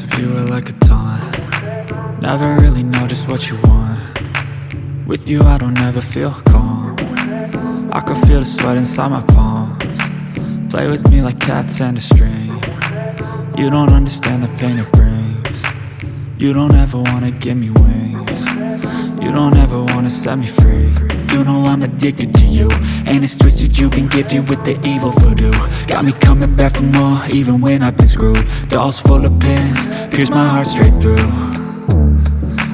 Silhouettes of you are like a taunt. Never really know just what you want. With you I don't ever feel calm. I can feel the sweat inside my palms. Play with me like cats and a string. You don't understand the pain it brings. You don't ever wanna give me wings. You don't ever wanna set me free. You know I'm addicted to you, and it's twisted, you've been gifted with the evil voodoo. Got me coming back for more, even when I've been screwed. Dolls full of pins, pierce my heart straight through.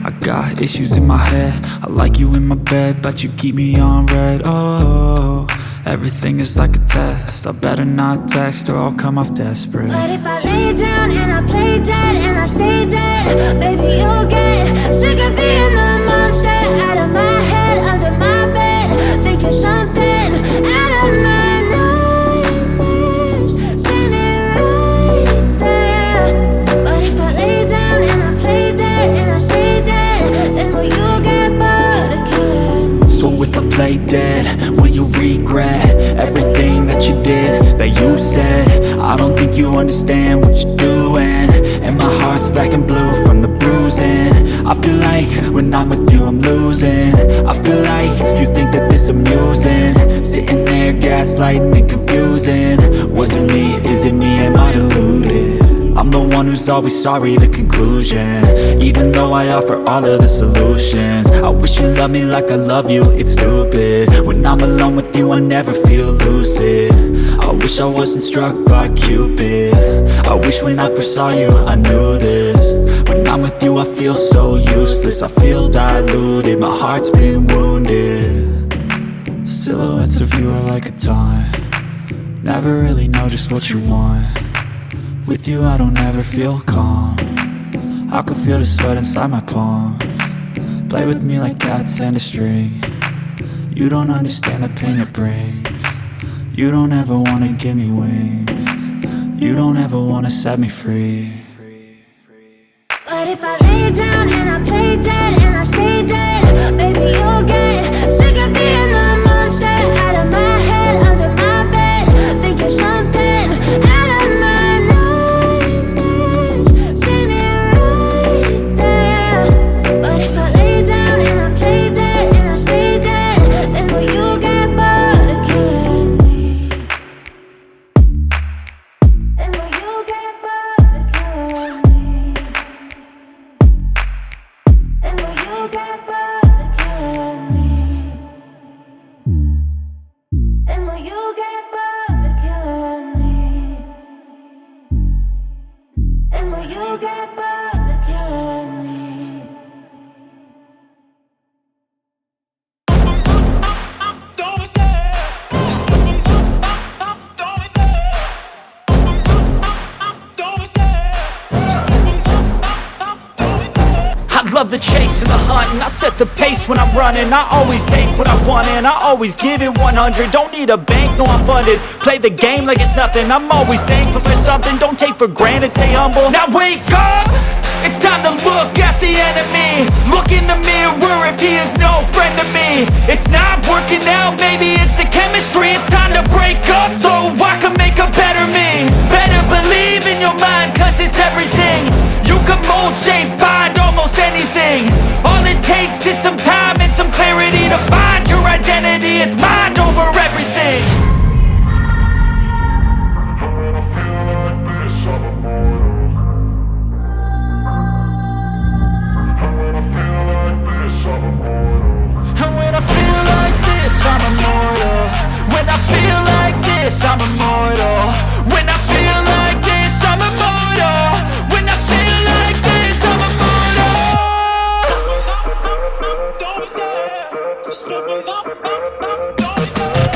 I got issues in my head, I like you in my bed, but you keep me on red. Oh, everything is like a test, I better not text or I'll come off desperate. But if I lay down and I play dead and I stay dead, baby you'll get sick of being the monster out of my head, under my bed, thinking something out of my nightmares, standing right there. But if I lay down and I play dead and I stay dead, then will you get bored of killing me? So if I play dead, will you regret everything that you did, that you said? I don't think you understand what you're doing, and my heart's black and blue from the bruising. I feel like when I'm with you I'm losing. I feel like you think that this amusing, sitting there gaslighting and confusing. Was it me? Is it me? Am I deluded? I'm the one who's always sorry, the conclusion, even though I offer all of the solutions. I wish you loved me like I love you, it's stupid. When I'm alone with you I never feel lucid. I wish I wasn't struck by Cupid. I wish when I first saw you I knew this. When I'm with you I feel so useless, I feel diluted, my heart's been wounded. Silhouettes of you are like a taunt. Never really know just what you want. With you I don't ever feel calm. I can feel the sweat inside my palms. Play with me like cats and a string. You don't understand the pain it brings. You don't ever wanna give me wings. You don't ever wanna set me free. But if I lay down and I play dead and I stay dead, baby you'll get sick of being the monster out of my head, under my bed, thinking something out of my nightmares, standing right there. But if I lay down and I play dead and I stay dead, then will you get bored of killing me? Then will you get bored of killing me? And will you get bored of killing me? And will you get bored of killing me? And will you get bored of killing me? I love the chase and the hunt, and I set the pace when I'm running. I always take what I want and I always give it 100. Don't need a bank, no I'm funded. Play the game like it's nothing, I'm always thankful for something. Don't take for granted, stay humble. Now wake up! It's time to look at the enemy. Look in the mirror if he is no friend to me. It's not working out, maybe it's the chemistry. It's time to break up so I can make a better me. Better believe in your mind, cause it's everything. You can mold, shape, find almost anything. All it takes is some time and some clarity to find your identity. It's mind over everything. And when I feel like this, I'm immortal. When I feel like this, I'm immortal. When I feel like this, I'm immortal. When I feel like this, I'm immortal. Don't be scared. Just give me up, don't be scared.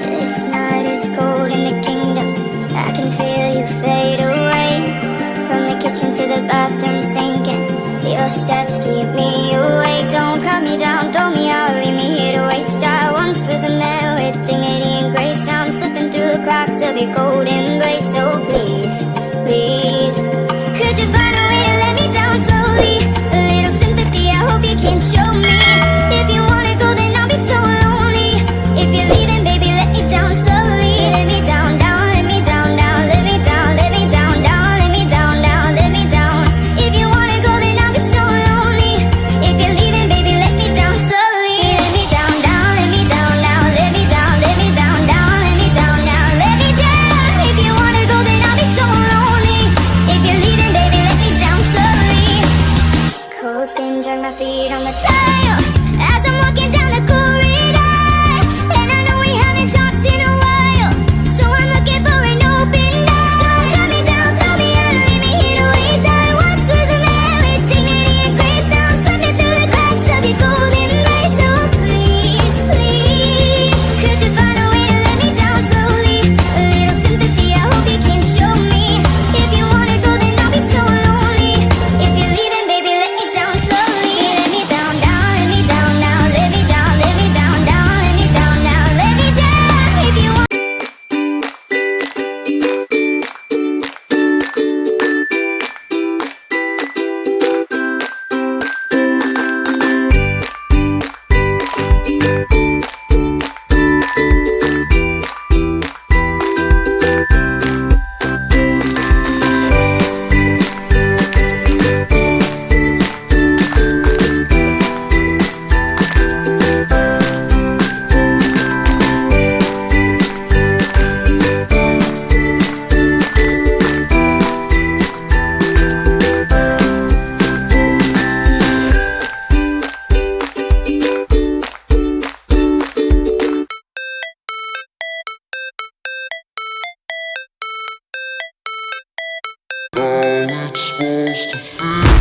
This night is cold in the kingdom. I can feel you fade away. From the kitchen to the bathroom sinking. Your steps keep me awake. Don't cut me down, throw me out, leave me here to waste. I once was a man with dignity and grace. Now I'm slipping through the cracks of your cold embrace. So please, please, could you find a way to let me down slowly? A little sympathy, I hope you can show me. If you wanna go, then I'll be so lonely. If you're leaving, baby, let me down slowly. Let me down, down, let me down, down. Let me down, let me down, down. Let me down, down, let me down. If you wanna go, then I'll be so lonely. If you're leaving, baby, let me down slowly. Let me down, down, let me down, down. Let me down, let me down, down. Let me down, down, let me down. If you wanna go, then I'll be so lonely. If you're leaving, baby, let me down slowly. Cold skin, drag my feet on the tile as I'm walking down the corridor. And I know we haven't talked in a while, so I'm looking for an open door. Don't cut me down, throw me out, leave me here to waste. I once was a man with dignity and grace. Now I'm slipping through the cracks of your golden embrace. So please, please, could you find a way to let me down slowly? A little sympathy, I hope you can show me. If you wanna go, then I'll be so lonely. If you're leaving, baby, let me down slowly. Let me down, down, let me down now. Let me down, let me down, down. Let me down now, let me down. If you want. How it's supposed to feel.